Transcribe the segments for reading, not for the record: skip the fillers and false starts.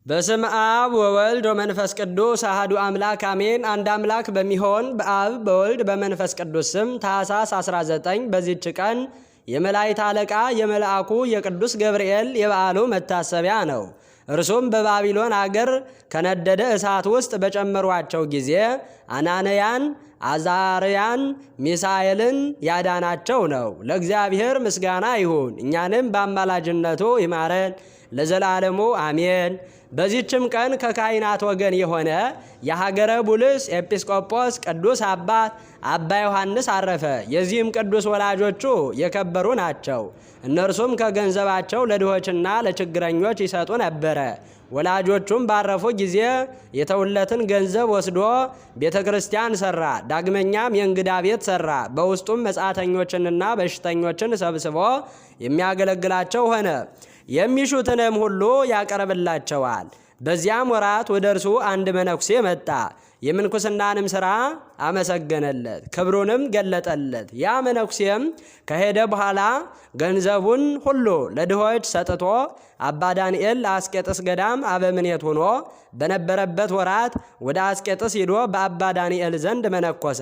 በስም አብ ወወልድ ወመንፈስ ቅዱስ አሐዱ አምላክ አሜን። አንድ አምላክ በሚሆን በአብ በወልድ በመንፈስ ቅዱስ ስም ታኅሳስ 19 በዚህች ቀን የመላእክት አለቃ የመልአኩ የቅዱስ ገብርኤል የበዓሉ መታሰቢያ ነው። እርሱም በባቢሎን አገር ከነደደ እሳት ውስጥ በጨመሯቸው ጊዜ አናንያን፣ አዛርያን፣ ሚሳኤልን ያዳናቸው ነው። ለእግዚአብሔር ምስጋና ይሁን፣ እኛንም በአማላጅነቱ ይማረን ለዘላለሙ አሜን። በዚህችም ቀን ከካህናት ወገን የሆነ የሀገረ ቡልስ ኤጲስቆጶስ ቅዱስ አባት አባ ዮሐንስ አረፈ። የዚህም ቅዱስ ወላጆቹ የከበሩ ናቸው። እነርሱም ከገንዘባቸው ለድሆችና ለችግረኞች ይሰጡ ነበረ። ወላጆቹም ባረፉ ጊዜ የተውለትን ገንዘብ ወስዶ ቤተ ክርስቲያን ሰራ። ዳግመኛም የእንግዳ ቤት ሰራ። በውስጡም መጻተኞችንና በሽተኞችን ሰብስቦ የሚያገለግላቸው ሆነ። የሚሹትንም ሁሉ ያቀርብላቸዋል። በዚያም ወራት ወደ እርሱ አንድ መነኩሴ መጣ። የምንኩስናንም ሥራ አመሰገነለት፣ ክብሩንም ገለጠለት። ያ መነኩሴም ከሄደ በኋላ ገንዘቡን ሁሉ ለድሆች ሰጥቶ አባ ዳንኤል ለአስቄጥስ ገዳም አበምኔት ሆኖ በነበረበት ወራት ወደ አስቄጥስ ሂዶ በአባ ዳንኤል ዘንድ መነኮሰ።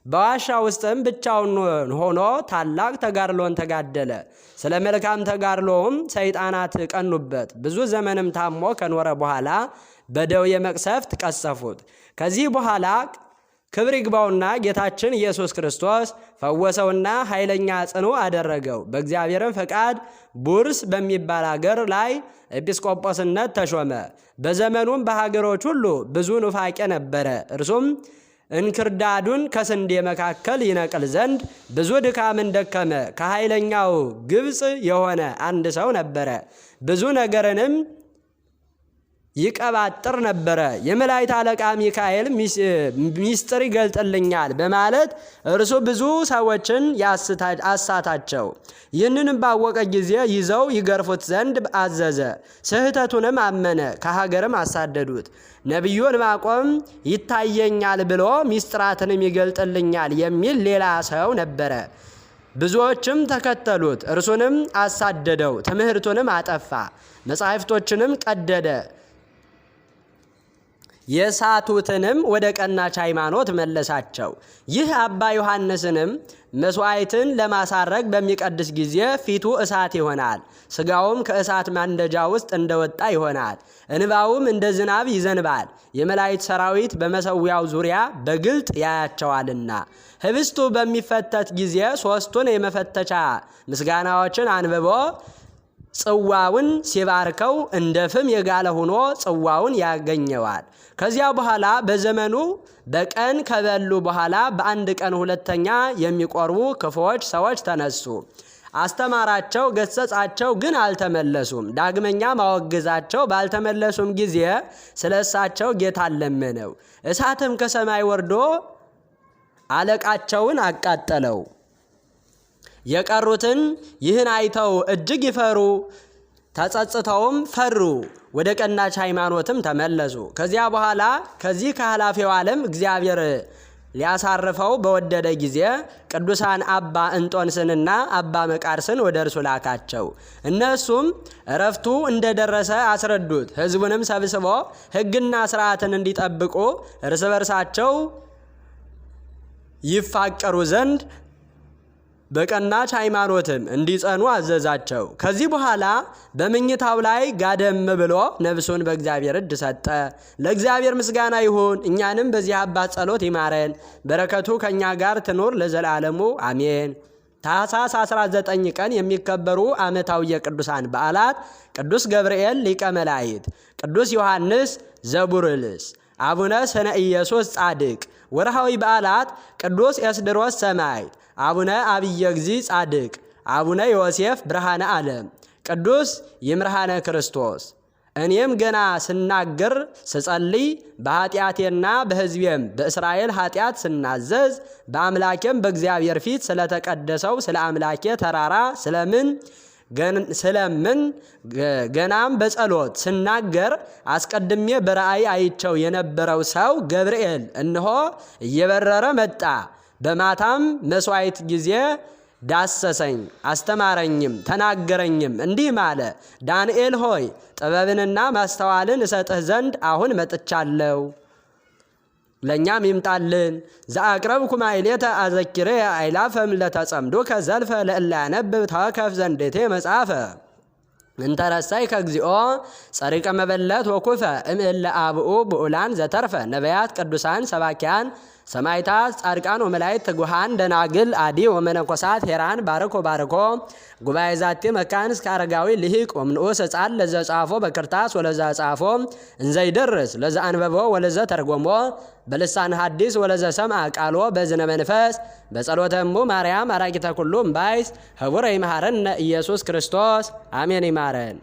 በዋሻ ውስጥም ብቻውን ሆኖ ታላቅ ተጋድሎን ተጋደለ። ስለ መልካም ተጋድሎውም ሰይጣናት ቀኑበት። ብዙ ዘመንም ታሞ ከኖረ በኋላ በደዌ መቅሰፍት ቀሰፉት። ከዚህ በኋላ ክብር ይግባውና ጌታችን ኢየሱስ ክርስቶስ ፈወሰውና ኃይለኛ ጽኑ አደረገው። በእግዚአብሔርም ፈቃድ ቡርስ በሚባል አገር ላይ ኤጲስቆጶስነት ተሾመ። በዘመኑም በሀገሮች ሁሉ ብዙ ኑፋቄ ነበረ። እርሱም እንክርዳዱን ከስንዴ መካከል ይነቅል ዘንድ ብዙ ድካምን ደከመ። ከኃይለኛው ግብፅ የሆነ አንድ ሰው ነበረ። ብዙ ነገርንም ይቀባጥር ነበረ። የመላእክት አለቃ ሚካኤል ሚስጥር ይገልጥልኛል በማለት እርሱ ብዙ ሰዎችን አሳታቸው። ይህንንም ባወቀ ጊዜ ይዘው ይገርፉት ዘንድ አዘዘ። ስህተቱንም አመነ። ከሀገርም አሳደዱት። ነቢዩ ዕንባቆም ይታየኛል ብሎ ሚስጥራትንም ይገልጥልኛል የሚል ሌላ ሰው ነበረ። ብዙዎችም ተከተሉት። እርሱንም አሳደደው። ትምህርቱንም አጠፋ። መጻሕፍቶችንም ቀደደ። የሳቱትንም ወደ ቀናች ሃይማኖት መለሳቸው። ይህ አባ ዮሐንስንም መስዋዕትን ለማሳረግ በሚቀድስ ጊዜ ፊቱ እሳት ይሆናል፣ ስጋውም ከእሳት ማንደጃ ውስጥ እንደወጣ ይሆናል፣ እንባውም እንደ ዝናብ ይዘንባል። የመላእክት ሰራዊት በመሰዊያው ዙሪያ በግልጥ ያያቸዋልና። ህብስቱ በሚፈተት ጊዜ ሦስቱን የመፈተቻ ምስጋናዎችን አንብቦ ጽዋውን ሲባርከው እንደ ፍም የጋለ ሆኖ ጽዋውን ያገኘዋል። ከዚያ በኋላ በዘመኑ በቀን ከበሉ በኋላ በአንድ ቀን ሁለተኛ የሚቆርቡ ክፉዎች ሰዎች ተነሱ። አስተማራቸው፣ ገሰጻቸው፣ ግን አልተመለሱም። ዳግመኛ ማወገዛቸው። ባልተመለሱም ጊዜ ስለ እሳቸው ጌታን ለመነው። እሳትም ከሰማይ ወርዶ አለቃቸውን አቃጠለው። የቀሩትን ይህን አይተው እጅግ ይፈሩ፣ ተጸጽተውም ፈሩ። ወደ ቀናች ሃይማኖትም ተመለሱ። ከዚያ በኋላ ከዚህ ከኃላፊው ዓለም እግዚአብሔር ሊያሳርፈው በወደደ ጊዜ ቅዱሳን አባ እንጦንስንና አባ መቃርስን ወደ እርሱ ላካቸው። እነሱም እረፍቱ እንደደረሰ አስረዱት። ሕዝቡንም ሰብስቦ ሕግና ስርዓትን እንዲጠብቁ እርስ በርሳቸው ይፋቀሩ ዘንድ በቀናች ሃይማኖትም እንዲጸኑ አዘዛቸው። ከዚህ በኋላ በመኝታው ላይ ጋደም ብሎ ነፍሱን በእግዚአብሔር እጅ ሰጠ። ለእግዚአብሔር ምስጋና ይሁን፣ እኛንም በዚህ አባት ጸሎት ይማረን፣ በረከቱ ከእኛ ጋር ትኑር ለዘላለሙ አሜን። ታኅሳስ 19 ቀን የሚከበሩ ዓመታዊ የቅዱሳን በዓላት ቅዱስ ገብርኤል ሊቀ መላእክት፣ ቅዱስ ዮሐንስ ዘቡርልስ፣ አቡነ ስነ ኢየሱስ ጻድቅ። ወርሃዊ በዓላት ቅዱስ ኤስድሮስ ሰማዕት፣ አቡነ አብየ እግዚእ ጻድቅ፣ አቡነ ዮሴፍ ብርሃነ ዓለም፣ ቅዱስ ይምርሃነ ክርስቶስ። እኔም ገና ስናገር ስጸልይ በኃጢአቴና በሕዝቤም በእስራኤል ኃጢአት ስናዘዝ በአምላኬም በእግዚአብሔር ፊት ስለተቀደሰው ስለ አምላኬ ተራራ ስለምን ገናም በጸሎት ስናገር አስቀድሜ በራእይ አይቸው የነበረው ሰው ገብርኤል እነሆ እየበረረ መጣ። በማታም መስዋዕት ጊዜ ዳሰሰኝ፣ አስተማረኝም፣ ተናገረኝም እንዲህም አለ። ዳንኤል ሆይ ጥበብንና ማስተዋልን እሰጥህ ዘንድ አሁን መጥቻለሁ። ለእኛም ይምጣልን። ዘአቅረብኩ ማሕሌተ አዘኪሬ አእላፈም ለተጸምዱከ ዘልፈ ለእለ ያነብብ ተወከፍ ዘንዴቴ መጽሐፈ እንተረሳይ ከግዚኦ ጸሪቀ መበለት ወኩፈ እምእለ አብኡ ብኡላን ዘተርፈ ነቢያት ቅዱሳን ሰባኪያን ሰማይታት ጻድቃን ወመላእክት ትጉሃን ደናግል አዲ ወመነኮሳት ሄራን ባርኮ ባርኮ ጉባኤ ዛቲ መካን እስከ አረጋዊ ልሂቅ ወምንዑስ ሕፃን ለዘ ጻፎ በክርታስ ወለዘ ጻፎ እንዘይደርስ ለዘ አንበቦ ወለዘ ተርጎሞ በልሳን ሐዲስ ወለዘ ሰምዐ ቃሎ በዝነ መንፈስ በጸሎተሙ ማርያም አራቂተ ኩሉ እምባይስ ህቡረ ይምሃረነ ኢየሱስ ክርስቶስ አሜን። ይማረን።